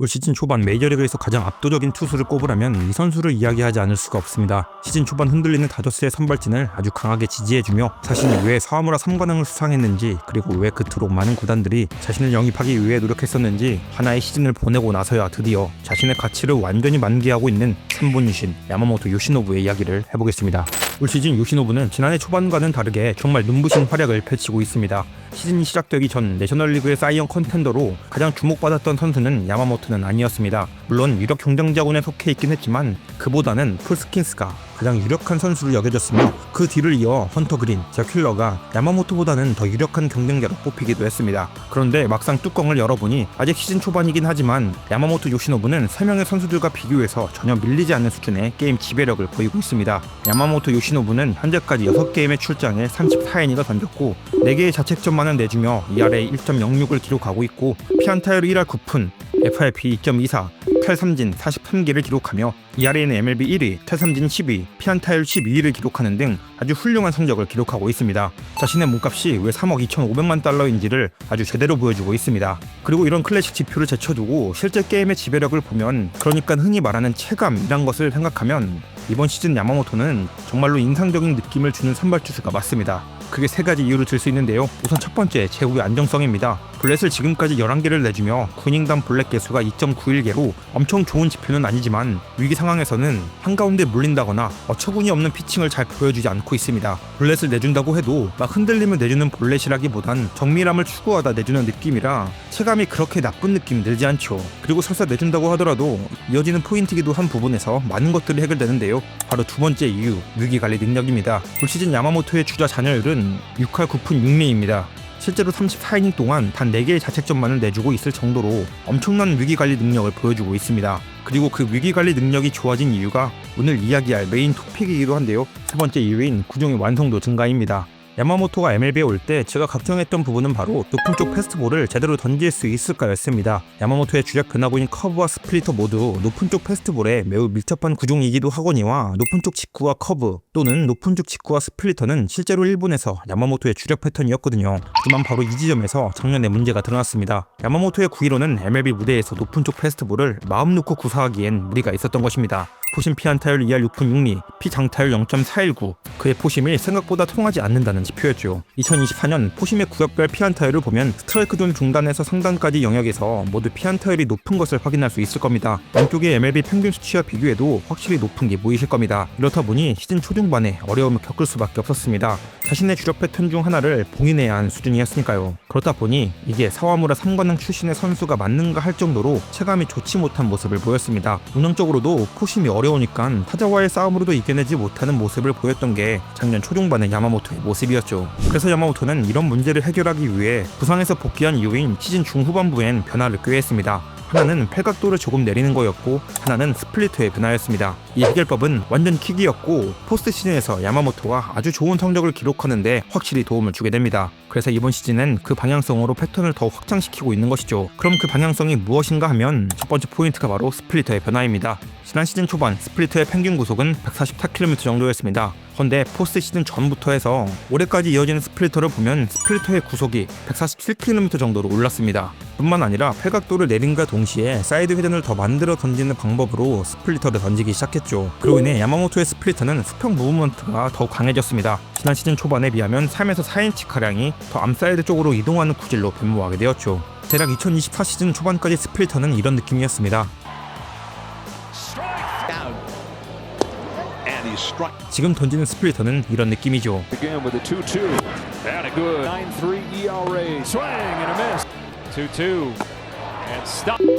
올 시즌 초반 메이저리그에서 가장 압도적인 투수를 꼽으라면 이 선수를 이야기하지 않을 수가 없습니다. 시즌 초반 흔들리는 다저스의 선발진을 아주 강하게 지지해주며 자신이 왜 사와무라 3관왕을 수상했는지, 그리고 왜 그토록 많은 구단들이 자신을 영입하기 위해 노력했었는지 하나의 시즌을 보내고 나서야 드디어 자신의 가치를 완전히 만개하고 있는 3본 유신 야마모토 요시노부의 이야기를 해보겠습니다. 올 시즌 요시노부는 지난해 초반과는 다르게 정말 눈부신 활약을 펼치고 있습니다. 시즌이 시작되기 전 내셔널리그의 사이언 컨텐더로 가장 주목받았던 선수는 야마모토는 아니었습니다. 물론 유력 경쟁자군에 속해 있긴 했지만 그보다는 풀스킨스가 가장 유력한 선수로 여겨졌으며 그 뒤를 이어 헌터 그린, 저 킬러가 야마모토보다는 더 유력한 경쟁자로 뽑히기도 했습니다. 그런데 막상 뚜껑을 열어보니 아직 시즌 초반이긴 하지만 야마모토 요시노부는 3명의 선수들과 비교해서 전혀 밀리지 않는 수준의 게임 지배력을 보이고 있습니다. 야마모토 요시노부는 현재까지 6게임의 출장에 34이닝을 던졌고 4개의 자책점만을 내주며 ERA 1.06을 기록하고 있고 피안타율 1할 9푼, FRP 2.24, 탈삼진 43개를 기록하며 ERA는 MLB 1위, 탈삼진 10위, 피안타율 12위를 기록하는 등 아주 훌륭한 성적을 기록하고 있습니다. 자신의 몸값이 왜 3억 2,500만 달러인지를 아주 제대로 보여주고 있습니다. 그리고 이런 클래식 지표를 제쳐두고 실제 게임의 지배력을 보면, 그러니까 흔히 말하는 체감이란 것을 생각하면 이번 시즌 야마모토는 정말로 인상적인 느낌을 주는 선발 투수가 맞습니다. 크게 3가지 이유를 들 수 있는데요. 우선 첫 번째, 제구의 안정성입니다. 볼넷을 지금까지 11개를 내주며 9이닝당 볼넷 개수가 2.91개로 엄청 좋은 지표는 아니지만 위기 상황에서는 한가운데 물린다거나 어처구니 없는 피칭을 잘 보여주지 않고 있습니다. 볼넷을 내준다고 해도 막 흔들리며 내주는 볼넷이라기보단 정밀함을 추구하다 내주는 느낌이라 체감이 그렇게 나쁜 느낌이 들지 않죠. 그리고 설사 내준다고 하더라도 이어지는 포인트이기도 한 부분에서 많은 것들이 해결되는데요. 바로 두 번째 이유, 위기관리 능력입니다. 올 시즌 야마모토의 주자 잔여율은 6할 9푼 6리입니다. 실제로 34이닝 동안 단 4개의 자책점만을 내주고 있을 정도로 엄청난 위기관리 능력을 보여주고 있습니다. 그리고 그 위기관리 능력이 좋아진 이유가 오늘 이야기할 메인 토픽이기도 한데요. 세 번째 이유인 구종의 완성도 증가입니다. 야마모토가 MLB에 올 때 제가 걱정했던 부분은 바로 높은 쪽 패스트볼을 제대로 던질 수 있을까였습니다. 야마모토의 주력 변화구인 커브와 스플리터 모두 높은 쪽 패스트볼에 매우 밀접한 구종이기도 하거니와 높은 쪽 직구와 커브 또는 높은 쪽 직구와 스플리터는 실제로 일본에서 야마모토의 주력 패턴이었거든요. 하지만 바로 이 지점에서 작년에 문제가 드러났습니다. 야마모토의 구위로는 MLB 무대에서 높은 쪽 패스트볼을 마음 놓고 구사하기엔 무리가 있었던 것입니다. 포심 피안타율 2할 6푼 6리, 피장타율 0.419, 그의 포심이 생각보다 통하지 않는다는 지표였죠. 2024년 포심의 구역별 피안타율을 보면 스트라이크 존 중단에서 상단까지 영역에서 모두 피안타율이 높은 것을 확인할 수 있을 겁니다. 왼쪽의 MLB 평균 수치와 비교해도 확실히 높은 게 보이실 겁니다. 이렇다 보니 시즌 초중반에 어려움을 겪을 수밖에 없었습니다. 자신의 주력 패턴 중 하나를 봉인해야 한 수준이었으니까요. 그렇다 보니 이게 사와무라 3관왕 출신의 선수가 맞는가 할 정도로 체감이 좋지 못한 모습을 보였습니다. 운영적으로도 포심이 어려우니까 타자와의 싸움으로도 이겨내지 못하는 모습을 보였던 게 작년 초중반의 야마모토의 모습이었죠. 그래서 야마모토는 이런 문제를 해결하기 위해 부상에서 복귀한 이후인 시즌 중후반부엔 변화를 꾀했습니다. 하나는 팔각도를 조금 내리는 거였고 하나는 스플리터의 변화였습니다. 이 해결법은 완전 킥이었고 포스트 시즌에서 야마모토가 아주 좋은 성적을 기록하는데 확실히 도움을 주게 됩니다. 그래서 이번 시즌은 그 방향성으로 패턴을 더 확장시키고 있는 것이죠. 그럼 그 방향성이 무엇인가 하면 첫 번째 포인트가 바로 스플리터의 변화입니다. 지난 시즌 초반 스플리터의 평균 구속은 144km 정도였습니다. 그런데 포스트 시즌 전부터 해서 올해까지 이어지는 스플리터를 보면 스플리터의 구속이 147km 정도로 올랐습니다. 뿐만 아니라 팔각도를 내린과 동시에 사이드 회전을 더 만들어 던지는 방법으로 스플리터를 던지기 시작했죠. 그로 인해 야마모토의 스플리터는 수평 무브먼트가 더 강해졌습니다. 지난 시즌 초반에 비하면 3에서 4인치 가량이 더 암사이드 쪽으로 이동하는 구질로 변모하게 되었죠. 대략 2024 시즌 초반까지 스플리터는 이런 느낌이었습니다. 지금 던지는 스플리터는 이런 느낌이죠.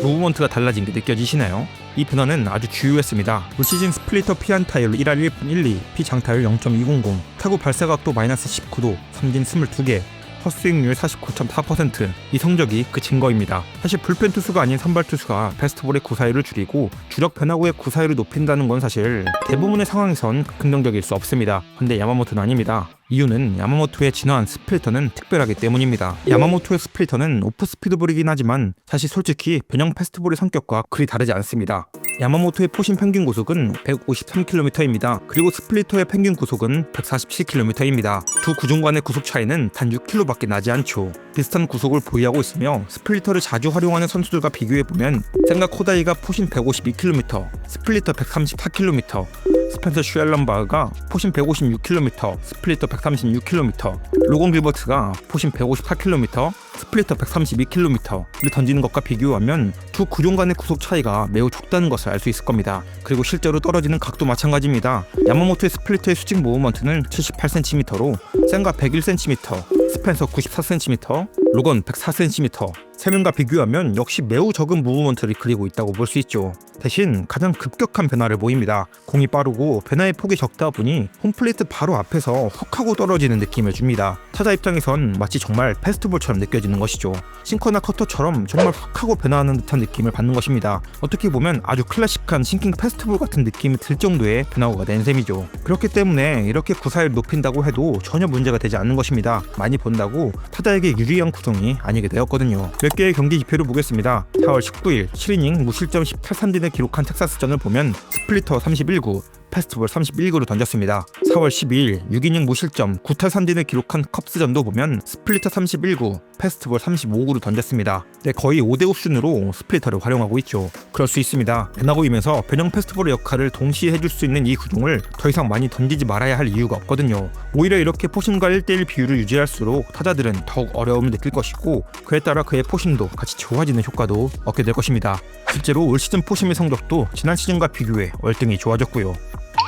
무브먼트가 달라진 게 느껴지시나요? 이 변화는 아주 주요했습니다. 올 시즌 스플리터 피안타율 1할 1푼 1리, 피장타율 0.200, 타구 발사각도 마이너스 19도, 삼진 22개, 헛스윙률 49.4%. 이 성적이 그 증거입니다. 사실 불펜 투수가 아닌 선발 투수가 패스트볼의 구사율을 줄이고 주력 변화구의 구사율을 높인다는 건 사실 대부분의 상황에선 긍정적일 수 없습니다. 근데 야마모토는 아닙니다. 이유는 야마모토의 진화한 스플리터는 특별하기 때문입니다. 야마모토의 스플리터는 오프 스피드볼이긴 하지만 사실 솔직히 변형 패스트볼의 성격과 그리 다르지 않습니다. 야마모토의 포심 평균 구속은 153km입니다. 그리고 스플리터의 평균 구속은 147km입니다. 두 구종 간의 구속 차이는 단 6km밖에 나지 않죠. 비슷한 구속을 보유하고 있으며 스플리터를 자주 활용하는 선수들과 비교해보면 센가 코다이가 포심 152km, 스플리터 134km, 스펜서 슈엘런바흐가 포심 156km, 스플리터 136km, 로건 길버트가 포심 154km, 스플리터 132km를 던지는 것과 비교하면 두 구종 간의 구속 차이가 매우 적다는 것을 알 수 있을 겁니다. 그리고 실제로 떨어지는 각도 마찬가지입니다. 야마모토의 스플리터의 수직 무브먼트는 78cm로 센가 101cm, 스펜서 94cm, 로건 104cm, 세 명과 비교하면 역시 매우 적은 무브먼트를 그리고 있다고 볼 수 있죠. 대신 가장 급격한 변화를 보입니다. 공이 빠르고 변화의 폭이 적다 보니 홈플레이트 바로 앞에서 훅 하고 떨어지는 느낌을 줍니다. 타자 입장에선 마치 정말 패스트볼처럼 느껴지는 것이죠. 싱커나 커터처럼 정말 훅 하고 변화하는 듯한 느낌을 받는 것입니다. 어떻게 보면 아주 클래식한 싱킹 패스트볼 같은 느낌이 들 정도의 변화가 된 셈이죠. 그렇기 때문에 이렇게 구사를 높인다고 해도 전혀 문제가 되지 않는 것입니다. 많이 본다고 타자에게 유리한 구성이 아니게 되었거든요. 몇 개의 경기 지표를 보겠습니다. 4월 19일 7이닝 무실점 18삼진을 기록한 텍사스전을 보면 스플리터 31구, 패스트볼 31구를 던졌습니다. 4월 12일 6이닝 무실점 9탈3진을 기록한 컵스전도 보면 스플리터 31구, 패스트볼 35구를 던졌습니다. 네, 거의 5대5 수준으로 스플리터를 활용하고 있죠. 그럴 수 있습니다. 변화구이면서 변형 패스트볼의 역할을 동시에 해줄 수 있는 이 구종을 더 이상 많이 던지지 말아야 할 이유가 없거든요. 오히려 이렇게 포심과 1대1 비율을 유지할수록 타자들은 더욱 어려움을 느낄 것이고 그에 따라 그의 포심도 같이 좋아지는 효과도 얻게 될 것입니다. 실제로 올 시즌 포심의 성적도 지난 시즌과 비교해 월등히 좋아졌고요.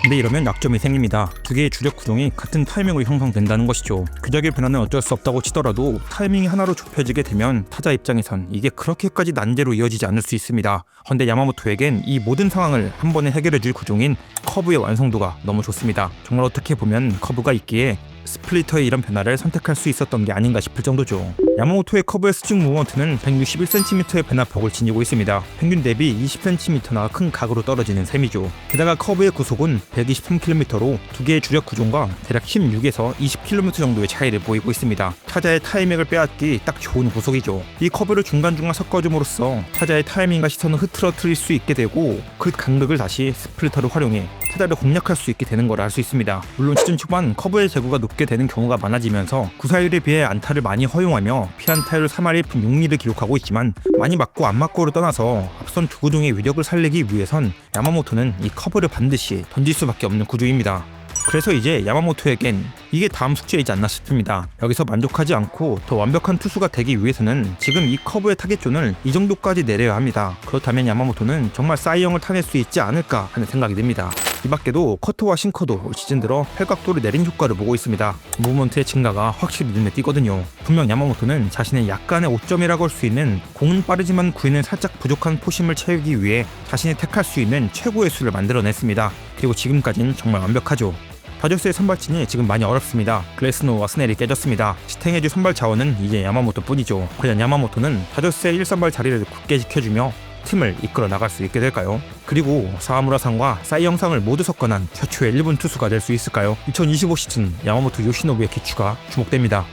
근데 이러면 약점이 생깁니다. 두 개의 주력 구종이 같은 타이밍으로 형성된다는 것이죠. 궤적의 변화는 어쩔 수 없다고 치더라도 타이밍이 하나로 좁혀지게 되면 타자 입장에선 이게 그렇게까지 난제로 이어지지 않을 수 있습니다. 헌데 야마모토에겐 이 모든 상황을 한 번에 해결해줄 구종인 커브의 완성도가 너무 좋습니다. 정말 어떻게 보면 커브가 있기에 스플리터의 이런 변화를 선택할 수 있었던 게 아닌가 싶을 정도죠. 야마모토의 커브의 수직 무브먼트는 161cm의 변화폭을 지니고 있습니다. 평균 대비 20cm나 큰 각으로 떨어지는 셈이죠. 게다가 커브의 구속은 123km로 두 개의 주력 구종과 대략 16에서 20km 정도의 차이를 보이고 있습니다. 타자의 타이밍을 빼앗기 딱 좋은 구속이죠. 이 커브를 중간중간 섞어줌으로써 타자의 타이밍과 시선을 흐트러뜨릴 수 있게 되고 그 간극을 다시 스플리터를 활용해 타자를 공략할 수 있게 되는 걸 알 수 있습니다. 물론 시즌 초반 커브의 재구가 높게 되는 경우가 많아지면서 구사율에 비해 안타를 많이 허용하며 피안 타율 3할 1푼 6리를 기록하고 있지만 많이 맞고 안 맞고를 떠나서 앞선 두 구종의 위력을 살리기 위해선 야마모토는 이 커브를 반드시 던질 수밖에 없는 구조입니다. 그래서 이제 야마모토에겐 이게 다음 숙제이지 않나 싶습니다. 여기서 만족하지 않고 더 완벽한 투수가 되기 위해서는 지금 이 커브의 타겟존을 이 정도까지 내려야 합니다. 그렇다면 야마모토는 정말 싸이형을 타낼 수 있지 않을까 하는 생각이 듭니다. 이 밖에도 커터와 싱커도 올 시즌 들어 팔각도를 내린 효과를 보고 있습니다. 무브먼트의 증가가 확실히 눈에 띄거든요. 분명 야마모토는 자신의 약간의 오점이라고 할 수 있는 공은 빠르지만 구위는 살짝 부족한 포심을 채우기 위해 자신이 택할 수 있는 최고의 수를 만들어냈습니다. 그리고 지금까지는 정말 완벽하죠. 다저스의 선발진이 지금 많이 어렵습니다. 글래스노와 스넬이 깨졌습니다. 지탱해줄 선발 자원은 이제 야마모토 뿐이죠. 과연 야마모토는 다저스의 1선발 자리를 굳게 지켜주며 팀을 이끌어 나갈 수 있게 될까요? 그리고 사와무라상과 사이 영상을 모두 섞어난 최초의 1군 투수가 될 수 있을까요? 2025 시즌 야마모토 요시노부의 기추가 주목됩니다.